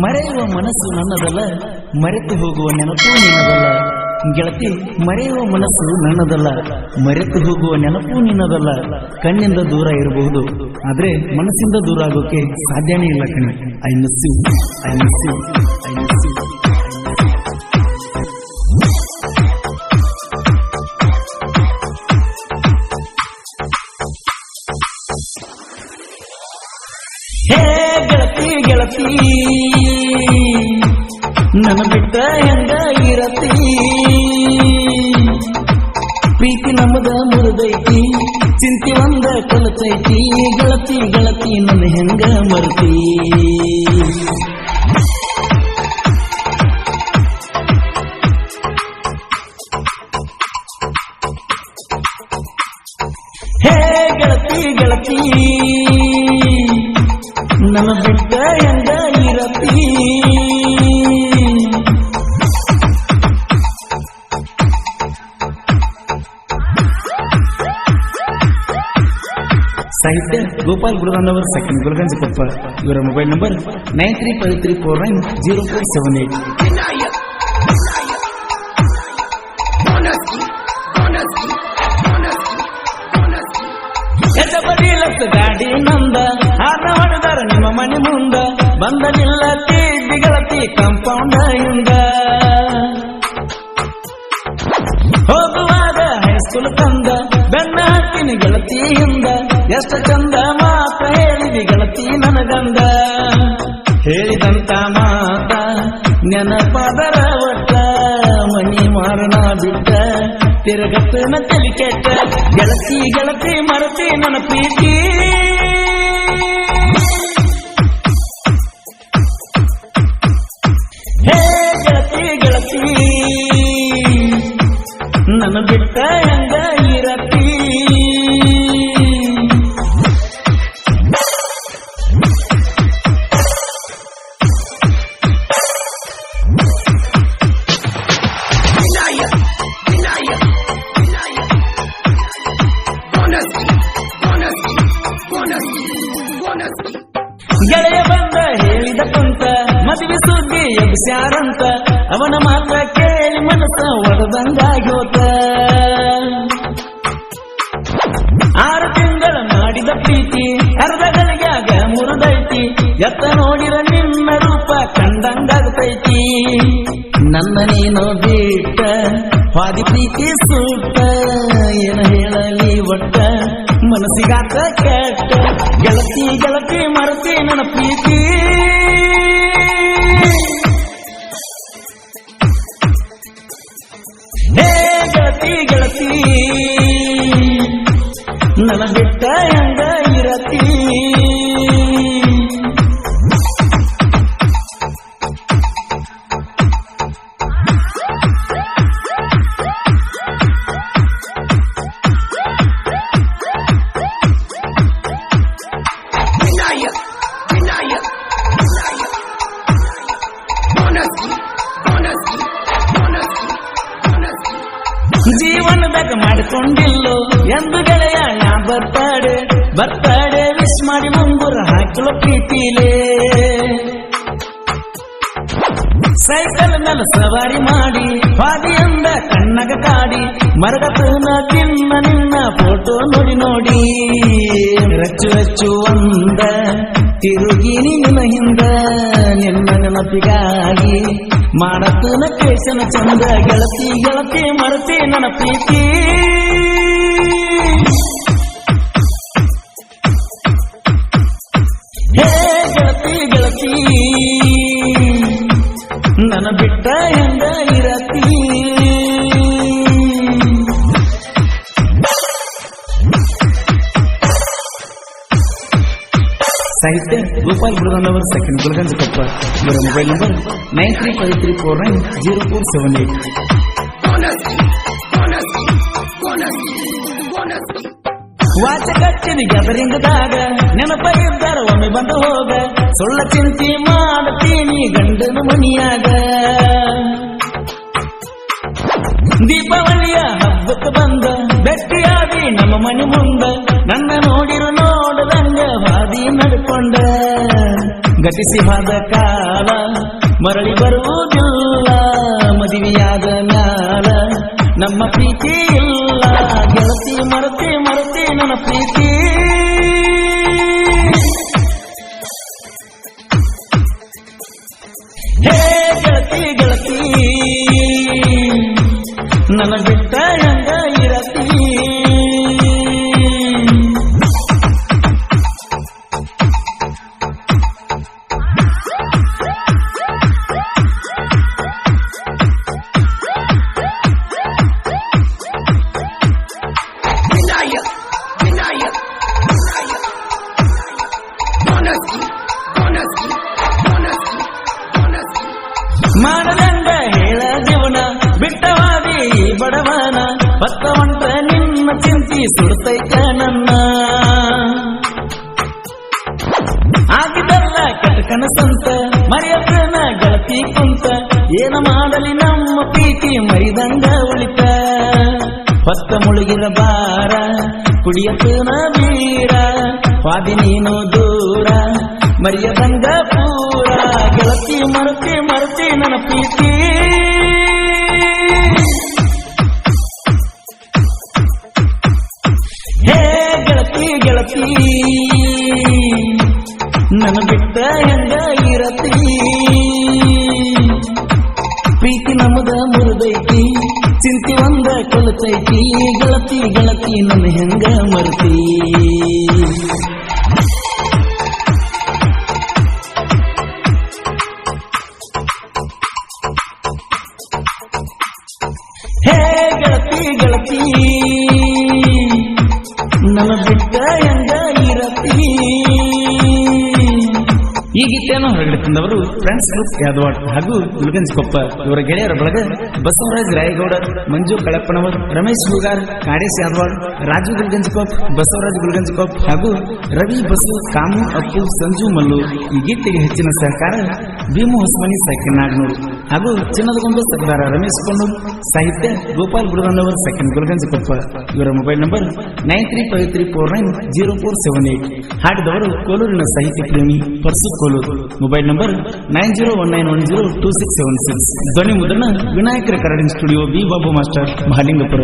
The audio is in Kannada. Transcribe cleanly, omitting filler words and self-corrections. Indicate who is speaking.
Speaker 1: ಮರೆಯುವ ಮನಸ್ಸು ನನ್ನದಲ್ಲ, ಮರೆತು ಹೋಗುವ ನೆನಪು ನಿನ್ನದಲ್ಲ. ಗೆಳತಿ, ಮರೆಯುವ ಮನಸ್ಸು ನನ್ನದಲ್ಲ, ಮರೆತು ಹೋಗುವ ನೆನಪು ನಿನ್ನದಲ್ಲ. ಕಣ್ಣಿಂದ ದೂರ ಇರಬಹುದು, ಆದ್ರೆ ಮನಸ್ಸಿಂದ ದೂರ ಆಗೋಕೆ ಸಾಧ್ಯನೇ ಇಲ್ಲ ಕಣೆ. I miss you, I miss you, I miss you. ಹೇ ಗೆಳತಿ ಗೆಳತಿ, ನನ್ನ ಬಿಟ್ಟ ಹೆಂಗ ಇರತಿ? ಪ್ರೀತಿ ನಮ್ಮದ ಮುರಿದೈತಿ, ಚಿಂತಿ ಒಂದ ಕಲತೈತಿ. ಗೆಳತಿ ಗೆಳತಿ, ನನ್ನ ಹೆಂಗ ಮರ್ತಿ? ಹೇ ಗೆಳತಿ ಗೆಳತಿ, ನನ್ನ ಬಿಟ್ಟ ಹೆಂಗ ಇರತಿ? ಸಾಹಿತ್ಯ ಗೋಪಾಲ್ ಗುರುದಾನವರ್, ಸೆಕೆಂಡ್ ಗುಲ್ಗಂಜ್ ಕೊಪ್ಪ. ಇವರ ಮೊಬೈಲ್ ನಂಬರ್ 9353490478. ಗಾಡಿ ನಂದ ಹಾರ ಹೊಡೆದಾರ ನಿಮ್ಮ ಮನೆ ಮುಂದ, ಬಂದನಿಲ್ಲ ತೀರ್ದಿ ಗೆಳತಿ ಕಾಂಪೌಂಡ ಹಿಂದ. ಹೋಗುವಾಗ ಹೈಸ್ಕೂಲ್ ತಂದ ಬೆನ್ನ ಹಾಕಿನಿ ಗೆಳತಿ ಹಿಂದ. ಎಷ್ಟ ಚಂದ ಮಾತ ಹೇಳಿದಿ ಗೆಳತಿ ನನಗಂದ. ಹೇಳಿದಂತ ಮಾತ ನೆನಪಾದರ ಒಟ್ಟ, ಮನಿ ಮಾರನ ಬಿಟ್ಟ ತಿರುಗಟ್ಟನ ತಲಿ ಕೆಟ್ಟ. ಗೆಳತಿ ಗೆಳತಿ ಮರತಿ ನನ್ನ ಪ್ರೀತಿ. ಹೇ ಗೆಳತಿ ಗೆಳತಿ, ನನ್ನ ಬಿಟ್ಟ ಹೆಂಗ ಇರತಿ? ಗೆಳೆಯ ಬಂದ ಹೇಳಿದ ಕುಂತ, ಮದುವೆ ಸುದ್ದಿ ಎಬ್ಸ್ಯಾರಂತ. ಅವನ ಮಾತ್ರ ಕೇಳಿ ಮನಸ್ಸ ಒಡೆದಂಗಾಗ್ಯೋತ. 6 ತಿಂಗಳ ಮಾಡಿದ ಪ್ರೀತಿ ಅರ್ಧ ಗಳಿಗ್ಯಾಗ ಮುರಿದೈತಿ. ಎತ್ತ ನೋಡಿರ ನಿನ್ನ ರೂಪ ಕಂಡಂಗಾಗ್ತೈತಿ. ನನ್ನ ನೀನು ಬಿಟ್ಟ ಹಾದಿ ಪ್ರೀತಿ ಸುಟ್ಟ, ಏನ ಹೇಳಲಿ ಒಟ್ಟ ಮನಸ್ಸಿಗಾತ ಕೆಟ್ಟ. ಗೆಳತಿ ಗೆಳತಿ ಮರತಿ ನನ್ನ ಪ್ರೀತಿ. ಹೇ ಗೆಳತಿ ಗೆಳತಿ, ನನ್ನ ಬಿಟ್ಟ ಹೆಂಗ ಇರತಿ? ಜೀವನದಾಗ ಮಾಡಿಕೊಂಡಿಲ್ಲೋ ಎಂದು ಗೆಳೆಯ ನಾ ಬರ್ತಾಡೆ ಬರ್ತಾಡೆ ವಿಶ್ ಮಾಡಿ ಮುಂಗುರ ಹಾಕಲು ಪ್ರೀತಿಲೇ. ಸೈಕಲ್ ಮೇಲೆ ಸವಾರಿ ಮಾಡಿ ಹಾದಿಯಿಂದ ಕಣ್ಣಗ ಕಾಡಿ, ಮರಗತನ ತಿನ್ನ ನಿನ್ನ ಫೋಟೋ ನೋಡಿ ನೋಡಿ. ರಚ್ಚು ರಚ್ಚು ಒಂದ ತಿರುಗಿ ನಿನ್ನ ಹಿಂದ, ನಿನ್ನ ನೆನಪಿಗಾಗಿ ಮಾಡತನ ಕೇಸನ ಚಂದ. ಗೆಳತಿ ಗೆಳತಿ ಮರತಿ ನನ್ನ ಪ್ರೀತಿ. ಹೇ ಗೆಳತಿ ಗೆಳತಿ, ನನ್ನ ಬಿಟ್ಟ ಹೆಂಗ ಇರತಿ? ಸಾಹಿತ್ಯ ಗೋಪಾಲ್ ಗುರುದಾನವರ್, ಸೆಕೆಂಡ್ ಗುಲ್ಗಂಜ್ ಕೊಪ್ಪ. ಇವರ ಮೊಬೈಲ್ ನಂಬರ್ 9353490478. ವಾಚ ಕಚ್ಚಿನ ಗ್ಯಾದರಿಂಗದಾಗ ನೆನಪ ಇದ್ದಾರ ಒಮ್ಮೆ ಬಂದು ಹೋಗ. ಸುಳ್ಳ ಚಿಂತಿ ಮಾಡತೀನಿ ಗಂಡನ ಮನಿಯಾಗ. ದೀಪಾವಳಿಯ ಹಬ್ಬಕ್ಕೆ ಬಂದ ಬೆಟ್ಟಿಯಾದಿ ನಮ್ಮ ಮನೆ ಮುಂದ. ನನ್ನ ನೋಡಿರು ನೋಡದಂಗ ಹಾದಿ ನಡ್ಕೊಂಡ. ಗತಿಸಿ ಹೋದ ಕಾಲ ಮರಳಿ ಬರುವುದಿಲ್ಲ ಮದುವೆಯಾದ ಮ್ಯಾಲ ನಮ್ಮ ಪ್ರೀತಿ ಇಲ್ಲ ಗೆಳತಿ ಮರತಿ ಮರತಿ ನನ್ನ ಪ್ರೀತಿ ಹೇ ಗೆಳತಿ ಗೆಳತಿ ನನ್ನ ಬಿಟ್ಟ ಹೆಂಗ ಇರತಿ ಮಾಡದಂಗ ಹೇಳ ಜೀವನ ಬಿಟ್ಟವಾದಿ ಬಡವನ ಬತ್ತವಂಟ ನಿನ್ನ ಚಿಂತಿ ಸುಡ್ತೈತ ನನ್ನ ಆಗಿದಲ್ಲ ಕನಸಂತ ಮರೆಯಪ್ಪನ ಗೆಳತಿ ಕುಂತ ಏನ ಮಾಡಲಿ ನಮ್ಮ ಪ್ರೀತಿ ಮರಿದಂಗ ಉಳಿತ ಹೊತ್ತ ಮುಳುಗಿರ ಬಾರ ಕುಡಿಯಪ್ಪನ ಬೀರ ವಾದಿ ನೀನು ದೂರ ಮರಿಯದಂಗ ಪೂರ ಗೆಳತಿ ಮರತಿ ಮರತಿ ನನ್ನ ಪ್ರೀತಿ ಹೇ ಗೆಳತಿ ಗೆಳತಿ ನನ್ನ ಬಿಟ್ಟ ಹೆಂಗ ಇರತಿ ಪ್ರೀತಿ ನಮ್ಮದ ಮುರಿದೈತಿ ಚಿಂತಿ ಒಂದ ಕೊಲತೈತಿ ಗೆಳತಿ ಗೆಳತಿ ನನ್ನ ಹೆಂಗ ಮರತಿ ಹೇ ಗೆಳತಿ ಗೆಳತಿ ನನ್ನ ಬಿಟ್ಟ ಹೆಂಗ ಇರತಿ ಈ ಗೀತೆಯನ್ನು ಹೊರಗಡೆ ತಂದವರು ಫ್ರೆಂಡ್ಸ್ ಗ್ರೂಪ್ ಯಾದವಾಡ್ ಹಾಗೂ ಗುಲ್ಗಂಜ್ಕೊಪ್ಪ ಇವರ ಗೆಳೆಯರ ಬಳಗ ಬಸವರಾಜ್ ರಾಯಗೌಡ ಮಂಜು ಕಳಪ್ಪನವರ್ ರಮೇಶ್ ಹುಗಾರ್ ಕಾಡೇಶ್ ಯಾದವಾಡ್ ರಾಜು ಗುಲ್ಗಂಜ್ಕೊಪ್ ಬಸವರಾಜ್ ಗುಲ್ಗಂಜ್ಕೊಪ್ ಹಾಗೂ ರವಿ ಬಸು ಕಾಮು ಅಪ್ಪು ಸಂಜು ಮಲ್ಲು ಈ ಗೀತೆಗೆ ಹೆಚ್ಚಿನ ಸಹಕಾರ ಭೀಮು ಹೊಸಮನಿ ಸೆಕೆಂಡ್ ನಾಗ್ನೂರು ಹಾಗೂ ಚಿನ್ನದಗೊಂಬೆ ಸರ್ದಾರ ರಮೇಶ್ ಕೊಂಡೂರ್ ಸಾಹಿತ್ಯ ಗೋಪಾಲ್ ಗುಡದನ್ನವರ್ ಸೆಕೆಂಡ್ ಗುಲ್ಗಂಜ್ಕೊಪ್ಪ ಇವರ ಮೊಬೈಲ್ ನಂಬರ್ 9353490478 ಹಾಡಿದವರು ಕೋಲೂರಿನ ಸಾಹಿತ್ಯ ಪ್ರೇಮಿ ಪರ್ಸು ಕೋಲೂರು ಮೊಬೈಲ್ ನಂಬರ್ 9019102676 ಧ್ವನಿ ಮುದ್ರಣ Vinayaka recording studio B Babu master Mahalingapura